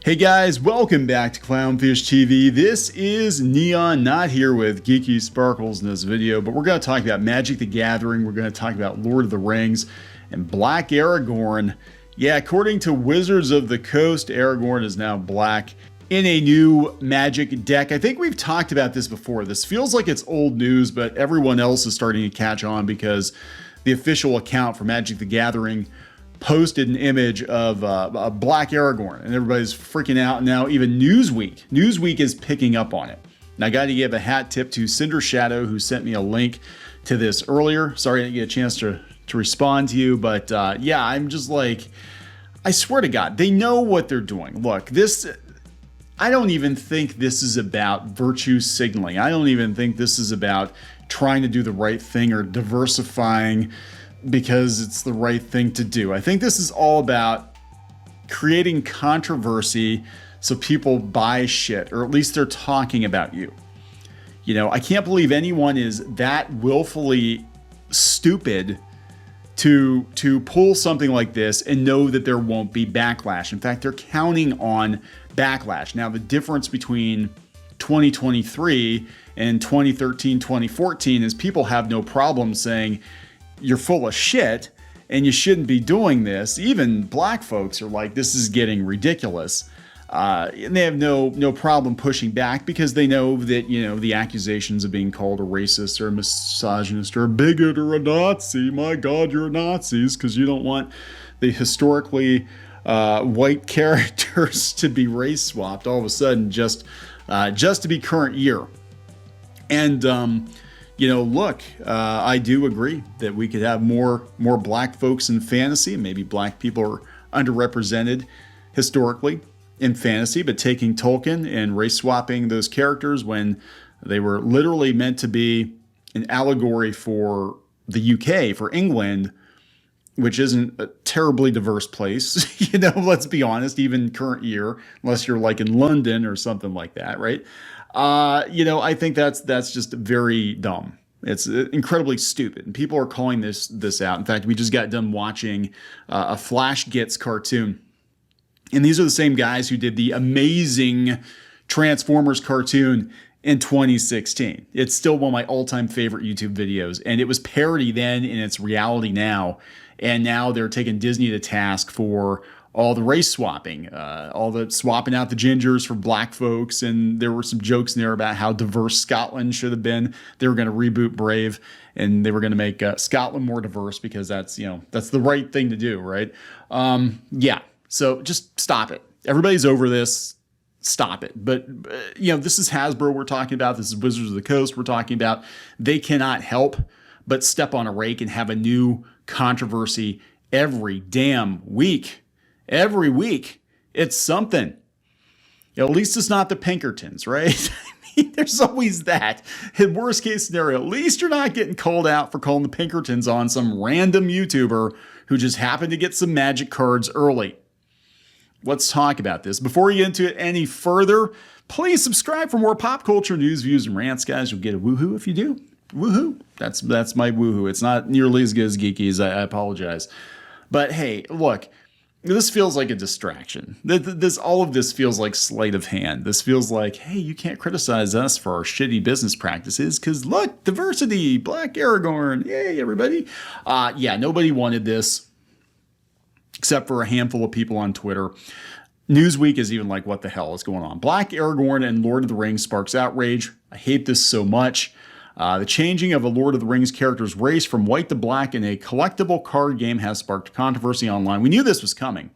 Hey guys, welcome back to Clownfish TV. This is Neon, not here with Geeky Sparkles in this video, but we're going to talk about Magic the Gathering, we're going to talk about Lord of the Rings, and Black Aragorn. Yeah, according to Wizards of the Coast, Aragorn is now black in a new Magic deck. I think we've talked about this before. This feels like it's old news, but everyone else is starting to catch on because the official account for Magic the Gathering posted an image of a Black Aragorn, and everybody's freaking out. Now even Newsweek is picking up on it. And I got to give a hat tip to Cinder Shadow, who sent me a link to this earlier. Sorry I didn't get a chance to respond to you, but yeah, I'm just like, I swear to God, they know what they're doing. Look, I don't even think this is about virtue signaling. I don't even think this is about trying to do the right thing or diversifying because it's the right thing to do. I think this is all about creating controversy so people buy shit, or at least they're talking about you. You know, I can't believe anyone is that willfully stupid to pull something like this and know that there won't be backlash. In fact, they're counting on backlash. Now, the difference between 2023 and 2013, 2014 is people have no problem saying, you're full of shit and you shouldn't be doing this. Even black folks are like, this is getting ridiculous. And they have no problem pushing back because they know that, you know, the accusations of being called a racist or a misogynist or a bigot or a Nazi, my God, you're Nazis, because you don't want the historically white characters to be race swapped all of a sudden just to be current year. And, you know, look, I do agree that we could have more black folks in fantasy. Maybe black people are underrepresented historically in fantasy, but taking Tolkien and race swapping those characters when they were literally meant to be an allegory for the UK, for England, which isn't a terribly diverse place, you know, let's be honest, even current year, unless you're like in London or something like that, right? You know, I think that's just very dumb. It's incredibly stupid, and people are calling this out. In fact, we just got done watching a Flash Gets cartoon, and these are the same guys who did the amazing Transformers cartoon in 2016. It's still one of my all-time favorite YouTube videos, and it was parody then, and it's reality now. And now they're taking Disney to task for all the race swapping, all the swapping out the gingers for black folks. And there were some jokes in there about how diverse Scotland should have been. They were going to reboot Brave, and they were going to make Scotland more diverse because that's, you know, that's the right thing to do, right? Yeah, so just stop it. Everybody's over this. Stop it. But, you know, this is Hasbro we're talking about. This is Wizards of the Coast we're talking about. They cannot help but step on a rake and have a new controversy every damn week. Every week, it's something. You know, at least it's not the Pinkertons, right? I mean, there's always that. In worst case scenario, at least you're not getting called out for calling the Pinkertons on some random YouTuber who just happened to get some magic cards early. Let's talk about this. Before we get into it any further, please subscribe for more pop culture news, views, and rants, guys. You'll get a woohoo if you do. Woohoo. That's my woohoo. It's not nearly as good as Geeky's. I apologize. But hey, look. This feels like a distraction. All of this feels like sleight of hand. This feels like, hey, you can't criticize us for our shitty business practices because look, diversity, Black Aragorn, yay, everybody. Yeah, nobody wanted this except for a handful of people on Twitter. Newsweek is even like, what the hell is going on? Black Aragorn and Lord of the Rings sparks outrage. I hate this so much. The changing of a Lord of the Rings character's race from white to black in a collectible card game has sparked controversy online. We knew this was coming.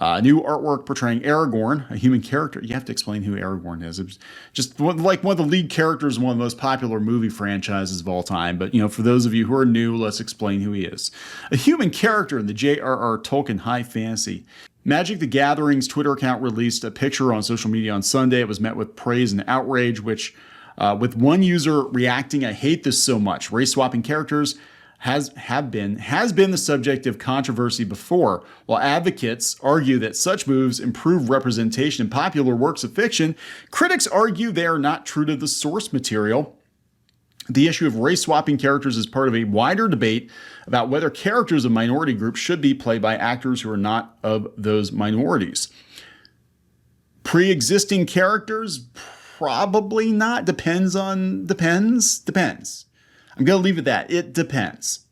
New artwork portraying Aragorn, a human character. You have to explain who Aragorn is. It's just like one of the lead characters in one of the most popular movie franchises of all time. But, you know, for those of you who are new, let's explain who he is. A human character in the J.R.R. Tolkien high fantasy. Magic the Gathering's Twitter account released a picture on social media on Sunday. It was met with praise and outrage, which with one user reacting, I hate this so much. Race swapping characters has been the subject of controversy before. While advocates argue that such moves improve representation in popular works of fiction, critics argue they are not true to the source material. The issue of race swapping characters is part of a wider debate about whether characters of minority groups should be played by actors who are not of those minorities. Pre-existing characters? Probably not. Depends. I'm going to leave it at that. It depends.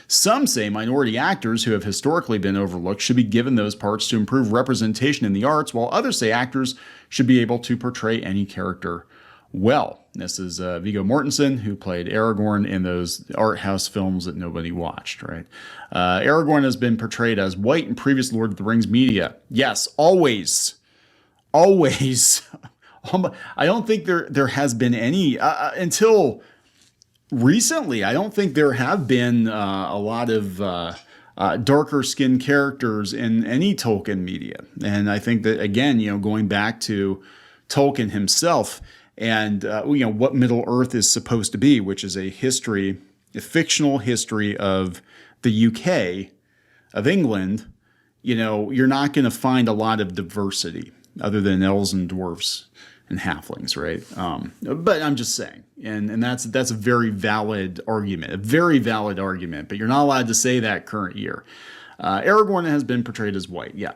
Some say minority actors who have historically been overlooked should be given those parts to improve representation in the arts, while others say actors should be able to portray any character well. This is Viggo Mortensen, who played Aragorn in those art house films that nobody watched, right? Aragorn has been portrayed as white in previous Lord of the Rings media. Yes, always. Always. I don't think there has been any, until recently, I don't think there have been a lot of darker skinned characters in any Tolkien media. And I think that, again, going back to Tolkien himself and, what Middle Earth is supposed to be, which is a fictional history of the UK, of England, you're not going to find a lot of diversity other than elves and dwarfs and halflings, right? But I'm just saying, and that's a very valid argument, but you're not allowed to say that current year. Aragorn has been portrayed as white, yeah.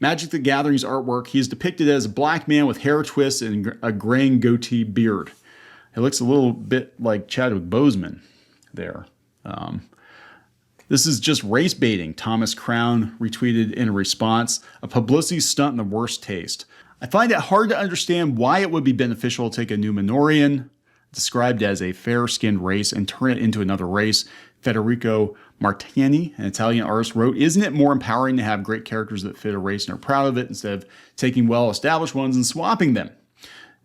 Magic the Gathering's artwork, he's depicted as a black man with hair twists and a graying goatee beard. It looks a little bit like Chadwick Boseman there. This is just race baiting, Thomas Crown retweeted in response. A publicity stunt in the worst taste. I find it hard to understand why it would be beneficial to take a Numenorean, described as a fair-skinned race, and turn it into another race. Federico Martini, an Italian artist, wrote, "Isn't it more empowering to have great characters that fit a race and are proud of it instead of taking well-established ones and swapping them?"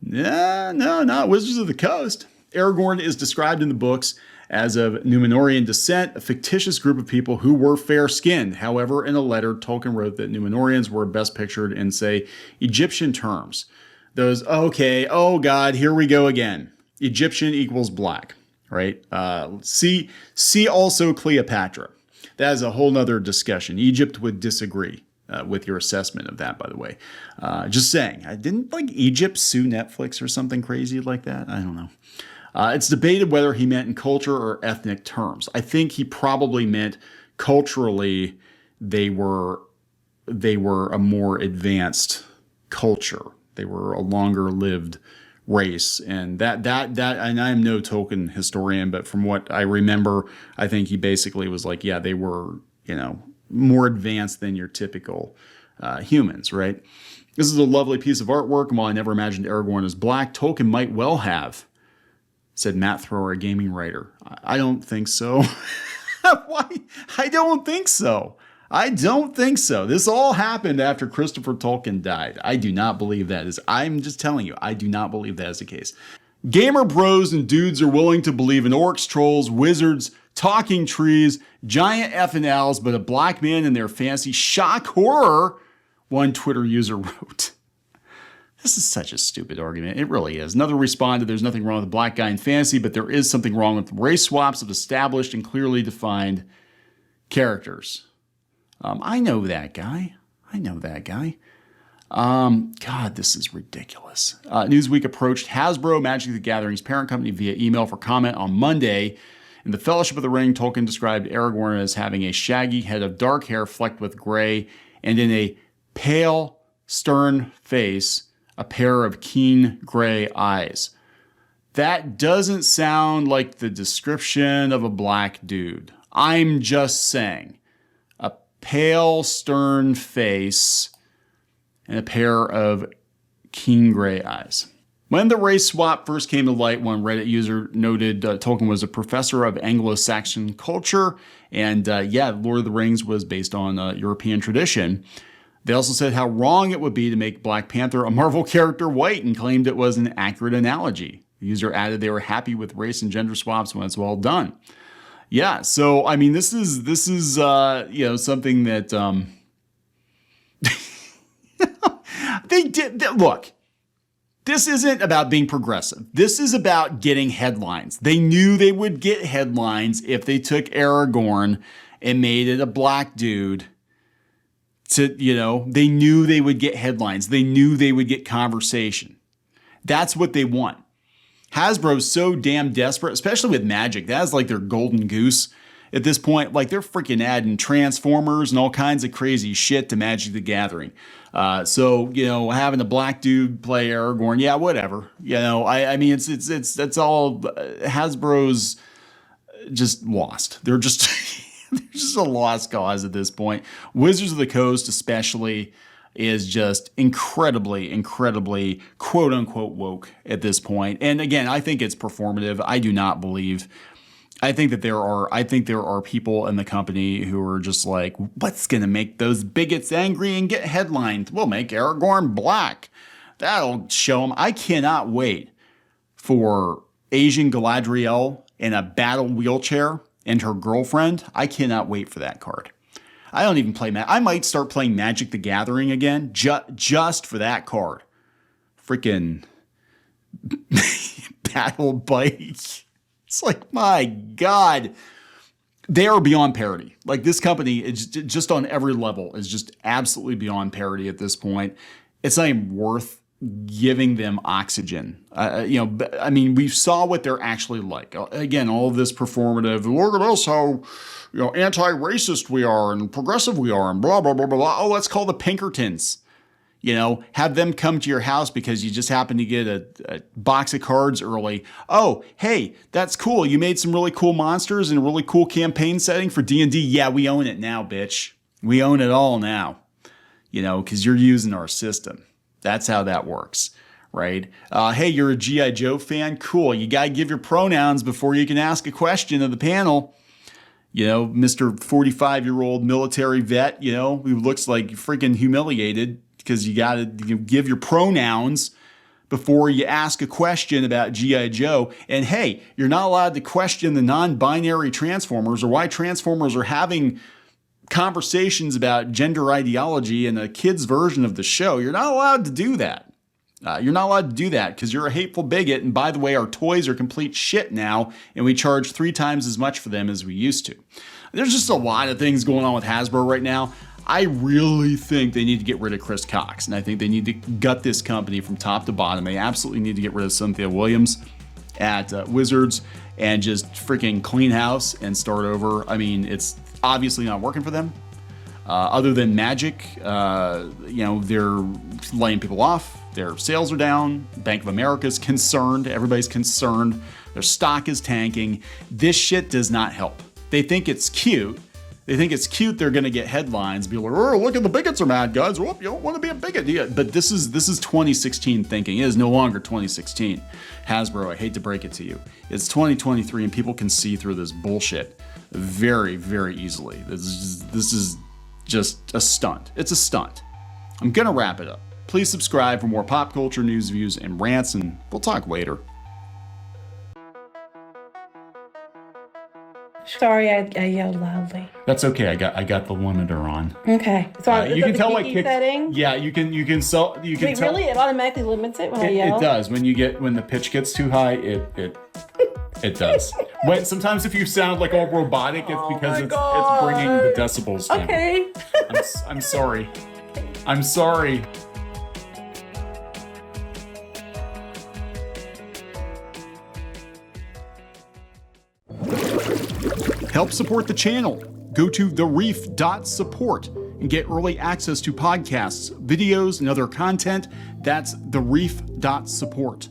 No, not Wizards of the Coast. Aragorn is described in the books as of Numenorean descent, a fictitious group of people who were fair-skinned. However, in a letter, Tolkien wrote that Numenoreans were best pictured in, say, Egyptian terms. Those, okay, oh God, here we go again. Egyptian equals black, right? See also Cleopatra. That is a whole nother discussion. Egypt would disagree with your assessment of that, by the way. Just saying. Didn't Egypt sue Netflix or something crazy like that? I don't know. It's debated whether he meant in culture or ethnic terms. I think he probably meant culturally they were a more advanced culture. They were a longer lived race. And that and I'm no Tolkien historian, but from what I remember, I think he basically was like, yeah, they were, more advanced than your typical humans, right? This is a lovely piece of artwork, and while I never imagined Aragorn as black, Tolkien might well have, said Matt Thrower, a gaming writer. I don't think so. Why? I don't think so. This all happened after Christopher Tolkien died. I do not believe that is. I'm just telling you, I do not believe that is the case. Gamer bros and dudes are willing to believe in orcs, trolls, wizards, talking trees, giant FNLs, but a black man in their fantasy shock horror, one Twitter user wrote. This is such a stupid argument. It really is. Another responded, there's nothing wrong with a black guy in fantasy, but there is something wrong with race swaps of established and clearly defined characters. I know that guy. God, this is ridiculous. Newsweek approached Hasbro, Magic the Gathering's parent company, via email for comment on Monday. In The Fellowship of the Ring, Tolkien described Aragorn as having a shaggy head of dark hair flecked with gray, and in a pale, stern face, a pair of keen gray eyes. That doesn't sound like the description of a black dude. I'm just saying. A pale, stern face and a pair of keen gray eyes. When the race swap first came to light, one Reddit user noted Tolkien was a professor of Anglo-Saxon culture, and Lord of the Rings was based on European tradition. They also said how wrong it would be to make Black Panther a Marvel character white and claimed it was an accurate analogy. The user added they were happy with race and gender swaps when it's well done. Yeah, so I mean, this is something that they did. Look, this isn't about being progressive. This is about getting headlines. They knew they would get headlines if they took Aragorn and made it a black dude. They knew they would get headlines. They knew they would get conversation. That's what they want. Hasbro's so damn desperate, especially with Magic. That is like their golden goose. at this point. Like, they're freaking adding Transformers and all kinds of crazy shit to Magic the Gathering. So, you know, having a black dude play Aragorn, yeah, whatever. You know, I mean, it's all Hasbro's just lost. They're just they're just a lost cause at this point. Wizards of the Coast, especially, is just incredibly quote unquote woke at this point. And again, I think it's performative. I do not believe. I think there are people in the company who are just like, what's going to make those bigots angry and get headlines? We'll make Aragorn black. That'll show them. I cannot wait for Asian Galadriel in a battle wheelchair and her girlfriend. I cannot wait for that card. I don't even play I might start playing Magic the Gathering again just for that card. Freaking battle bike. It's like, my God, they are beyond parity. Like, this company is just on every level is just absolutely beyond parity at this point. It's not even worth giving them oxygen. You know, I mean, we saw what they're actually like. Again, all of this performative. Look at us, how, you know, anti-racist we are and progressive we are and blah, blah, blah, blah, blah. Oh, let's call the Pinkertons. You know, have them come to your house because you just happen to get a box of cards early. Oh, hey, that's cool. You made some really cool monsters and a really cool campaign setting for D&D. Yeah, we own it now, bitch. We own it all now. You know, because you're using our system. That's how that works, right? Hey, you're a G.I. Joe fan? Cool. You got to give your pronouns before you can ask a question of the panel. You know, Mr. 45-year-old military vet, you know, who looks like freaking humiliated because you got to give your pronouns before you ask a question about G.I. Joe. And hey, you're not allowed to question the non-binary Transformers or why Transformers are having conversations about gender ideology in a kid's version of the show. You're not allowed to do that. You're not allowed to do that because you're a hateful bigot. And by the way, our toys are complete shit now, and we charge 3 times as much for them as we used to. There's just a lot of things going on with Hasbro right now. I really think they need to get rid of Chris Cox, and I think they need to gut this company from top to bottom. They absolutely need to get rid of Cynthia Williams at Wizards and just freaking clean house and start over. I mean, it's obviously not working for them. Other than Magic, you know, they're laying people off. Their sales are down. Bank of America's concerned. Everybody's concerned. Their stock is tanking. This shit does not help. They think it's cute. They think it's cute. They're going to get headlines. Be like, oh, look at the bigots are mad, guys. Whoop, you don't want to be a bigot. Yeah. But this is 2016 thinking. It is no longer 2016. Hasbro, I hate to break it to you. It's 2023, and people can see through this bullshit very, very easily. This is just a stunt. It's a stunt. I'm going to wrap it up. Please subscribe for more pop culture news, views, and rants, and we'll talk later. Sorry, I yelled loudly. That's okay. I got the limiter on. Okay. So you can tell my kick setting. Yeah, you can Wait, tell. really? It automatically limits it when I yell? It does. When the pitch gets too high, it does. When sometimes if you sound like all robotic, it's because it's bringing the decibels down. Okay. I'm sorry. I'm sorry. Help support the channel. Go to thereef.support and get early access to podcasts, videos, and other content. That's thereef.support.